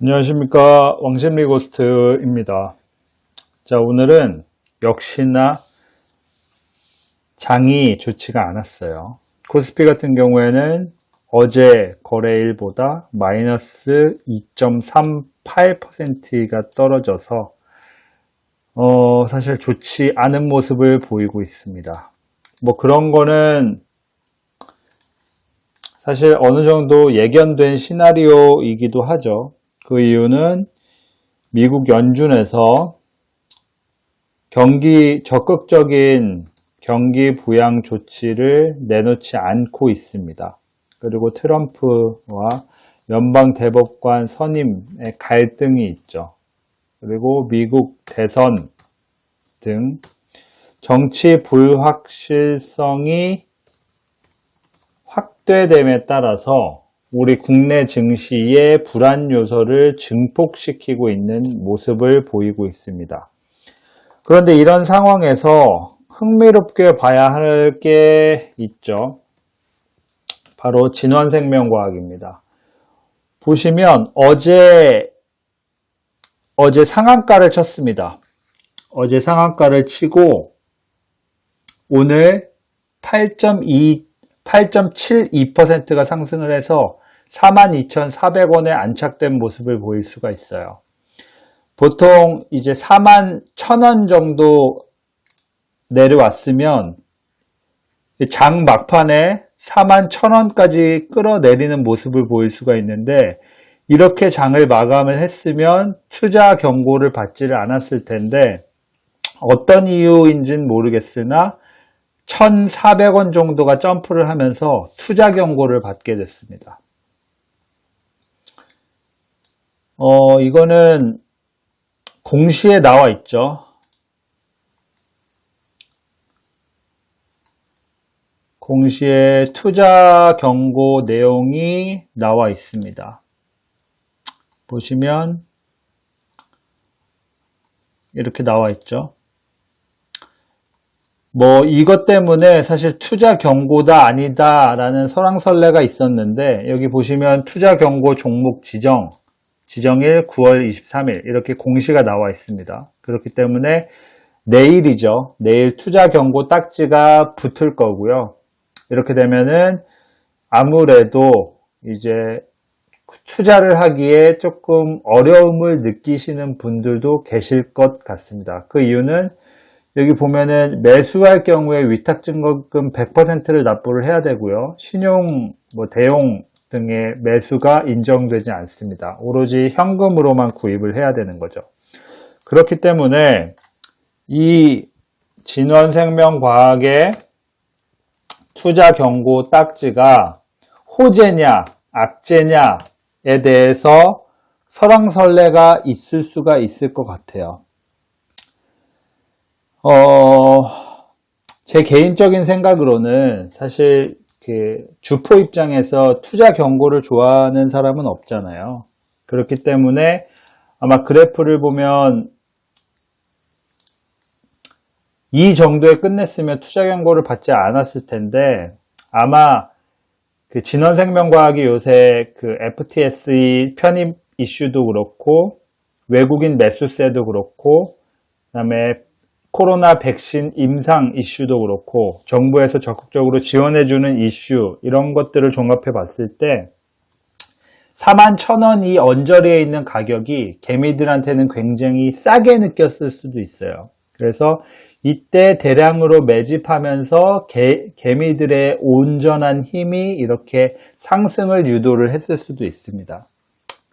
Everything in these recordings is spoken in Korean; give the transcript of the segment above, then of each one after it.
안녕하십니까, 왕심리고스트입니다. 자, 오늘은 역시나 장이 좋지가 않았어요. 코스피 같은 경우에는 어제 거래일보다 마이너스 2.38%가 떨어져서 사실 좋지 않은 모습을 보이고 있습니다. 뭐 그런 거는 사실 어느 정도 예견된 시나리오이기도 하죠. 그 이유는 미국 연준에서 적극적인 경기 부양 조치를 내놓지 않고 있습니다. 그리고 트럼프와 연방 대법관 선임의 갈등이 있죠. 그리고 미국 대선 등 정치 불확실성이 확대됨에 따라서 우리 국내 증시의 불안 요소를 증폭시키고 있는 모습을 보이고 있습니다. 그런데 이런 상황에서 흥미롭게 봐야 할 게 있죠. 바로 진원생명과학입니다. 보시면 어제 상한가를 쳤습니다. 어제 상한가를 치고 오늘 8.72%가 상승을 해서 42,400원에 안착된 모습을 보일 수가 있어요. 보통 이제 41,000원 정도 내려왔으면 장 막판에 41,000원까지 끌어내리는 모습을 보일 수가 있는데, 이렇게 장을 마감을 했으면 투자 경고를 받지를 않았을 텐데, 어떤 이유인지는 모르겠으나 1,400원 정도가 점프를 하면서 투자 경고를 받게 됐습니다. 이거는 공시에 나와 있죠. 공시에 투자 경고 내용이 나와 있습니다. 보시면 이렇게 나와 있죠. 뭐 이것 때문에 사실 투자 경고다 아니다 라는 설왕설래가 있었는데, 여기 보시면 투자 경고 종목 지정일 9월 23일 이렇게 공시가 나와 있습니다. 그렇기 때문에 내일이죠. 내일 투자 경고 딱지가 붙을 거고요. 이렇게 되면은 아무래도 이제 투자를 하기에 조금 어려움을 느끼시는 분들도 계실 것 같습니다. 그 이유는 여기 보면은 매수할 경우에 위탁증거금 100%를 납부를 해야 되고요. 신용, 대용 등의 매수가 인정되지 않습니다. 오로지 현금으로만 구입을 해야 되는 거죠. 그렇기 때문에 이 진원생명과학의 투자 경고 딱지가 호재냐 악재냐에 대해서 설왕설래가 있을 수가 있을 것 같아요. 제 개인적인 생각으로는 사실 주포 입장에서 투자 경고를 좋아하는 사람은 없잖아요. 그렇기 때문에 아마 그래프를 보면 이 정도에 끝냈으면 투자 경고를 받지 않았을 텐데, 아마 진원생명과학이 요새 FTSE 편입 이슈도 그렇고 외국인 매수세도 그렇고 그다음에 코로나 백신 임상 이슈도 그렇고 정부에서 적극적으로 지원해주는 이슈, 이런 것들을 종합해 봤을 때 41,000원이 언저리에 있는 가격이 개미들한테는 굉장히 싸게 느꼈을 수도 있어요. 그래서 이때 대량으로 매집하면서 개미들의 온전한 힘이 이렇게 상승을 유도를 했을 수도 있습니다.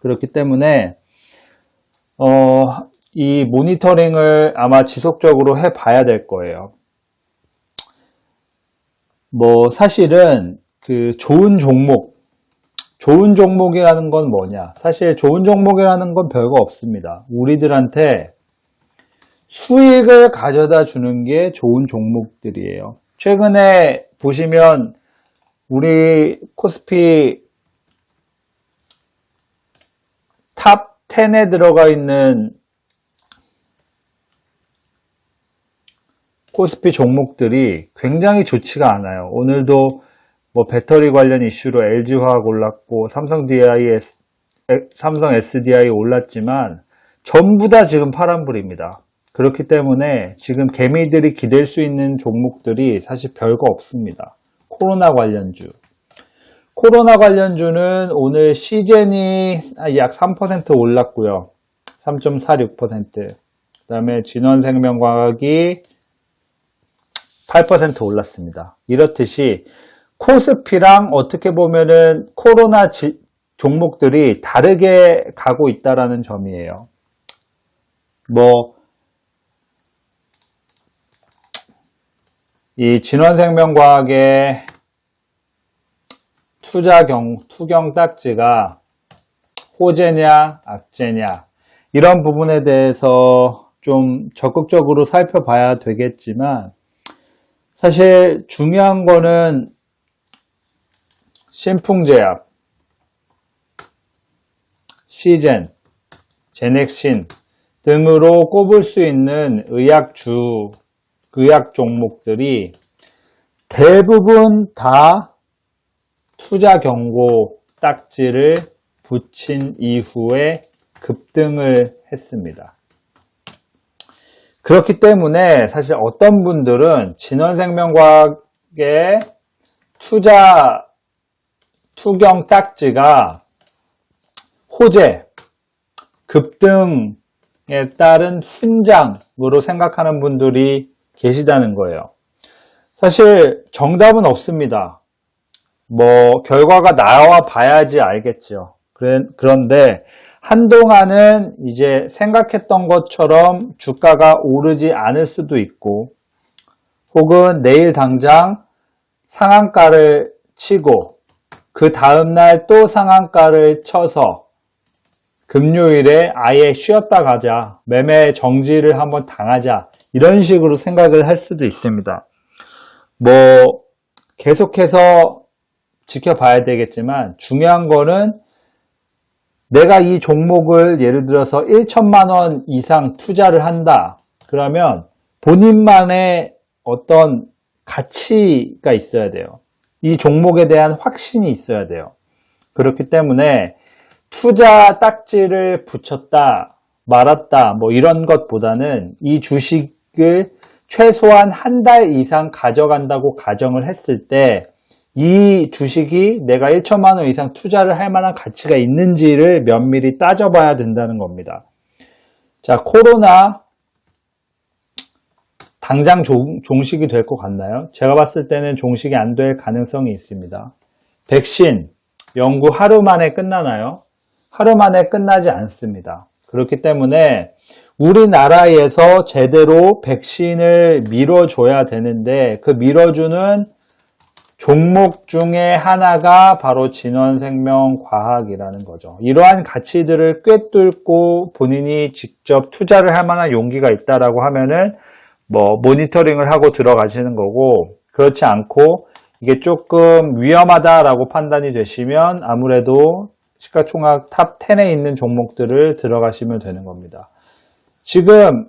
그렇기 때문에 이 모니터링을 아마 지속적으로 해 봐야 될 거예요. 사실은 좋은 종목이라는 건 뭐냐? 사실 좋은 종목이라는 건 별거 없습니다. 우리들한테 수익을 가져다 주는 게 좋은 종목들이에요. 최근에 보시면 우리 코스피 탑 10에 들어가 있는 코스피 종목들이 굉장히 좋지가 않아요. 오늘도 배터리 관련 이슈로 LG화학 올랐고 삼성 DIS 삼성 SDI 올랐지만 전부 다 지금 파란불입니다. 그렇기 때문에 지금 개미들이 기댈 수 있는 종목들이 사실 별거 없습니다. 코로나 관련주. 코로나 관련주는 오늘 시젠이 약 3% 올랐고요. 3.46%. 그 다음에 진원생명과학이 8% 올랐습니다. 이렇듯이 코스피랑 어떻게 보면은 코로나 종목들이 다르게 가고 있다라는 점이에요. 이 진원생명과학의 투경 딱지가 호재냐, 악재냐, 이런 부분에 대해서 좀 적극적으로 살펴봐야 되겠지만, 사실 중요한 거는 신풍제약, 시젠, 제넥신 등으로 꼽을 수 있는 의약 종목들이 대부분 다 투자 경고 딱지를 붙인 이후에 급등을 했습니다. 그렇기 때문에 사실 어떤 분들은 진원생명과학의 투경 딱지가 호재, 급등에 따른 훈장으로 생각하는 분들이 계시다는 거예요. 사실 정답은 없습니다. 결과가 나와 봐야지 알겠죠. 그런데 한동안은 이제 생각했던 것처럼 주가가 오르지 않을 수도 있고, 혹은 내일 당장 상한가를 치고 그 다음날 또 상한가를 쳐서 금요일에 아예 쉬었다 가자, 매매 정지를 한번 당하자, 이런 식으로 생각을 할 수도 있습니다. 계속해서 지켜봐야 되겠지만, 중요한 거는 내가 이 종목을 예를 들어서 1천만 원 이상 투자를 한다. 그러면 본인만의 어떤 가치가 있어야 돼요. 이 종목에 대한 확신이 있어야 돼요. 그렇기 때문에 투자 딱지를 붙였다, 말았다, 이런 것보다는 이 주식을 최소한 한 달 이상 가져간다고 가정을 했을 때 이 주식이 내가 1천만 원 이상 투자를 할 만한 가치가 있는지를 면밀히 따져봐야 된다는 겁니다. 자, 코로나 당장 종식이 될 것 같나요? 제가 봤을 때는 종식이 안 될 가능성이 있습니다. 백신 연구 하루 만에 끝나나요? 하루 만에 끝나지 않습니다. 그렇기 때문에 우리나라에서 제대로 백신을 밀어줘야 되는데, 그 밀어주는 종목 중에 하나가 바로 진원생명과학이라는 거죠. 이러한 가치들을 꿰뚫고 본인이 직접 투자를 할 만한 용기가 있다라고 하면은 모니터링을 하고 들어가시는 거고, 그렇지 않고 이게 조금 위험하다라고 판단이 되시면 아무래도 시가총액 탑 10에 있는 종목들을 들어가시면 되는 겁니다. 지금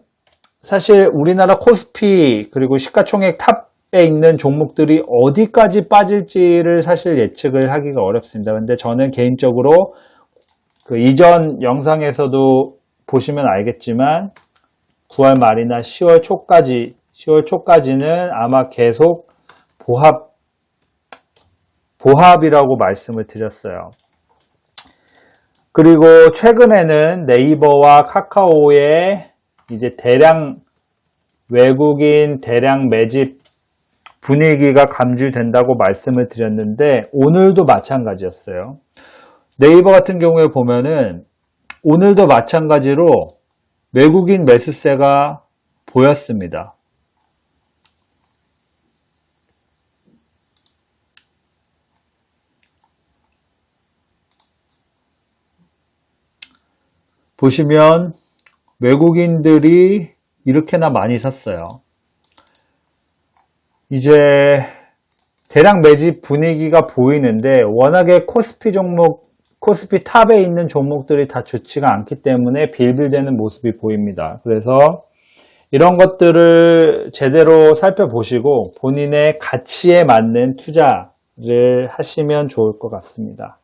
사실 우리나라 코스피 그리고 시가총액 탑에 있는 종목들이 어디까지 빠질지를 사실 예측을 하기가 어렵습니다. 근데 저는 개인적으로 그 이전 영상에서도 보시면 알겠지만 9월 말이나 10월 초까지는 아마 계속 보합이라고 말씀을 드렸어요. 그리고 최근에는 네이버와 카카오의 이제 외국인 대량 매집 분위기가 감지된다고 말씀을 드렸는데, 오늘도 마찬가지였어요. 네이버 같은 경우에 보면은 오늘도 마찬가지로 외국인 매수세가 보였습니다. 보시면 외국인들이 이렇게나 많이 샀어요. 이제 대량 매집 분위기가 보이는데, 워낙에 코스피 탑에 있는 종목들이 다 좋지가 않기 때문에 빌빌대는 모습이 보입니다. 그래서 이런 것들을 제대로 살펴보시고 본인의 가치에 맞는 투자를 하시면 좋을 것 같습니다.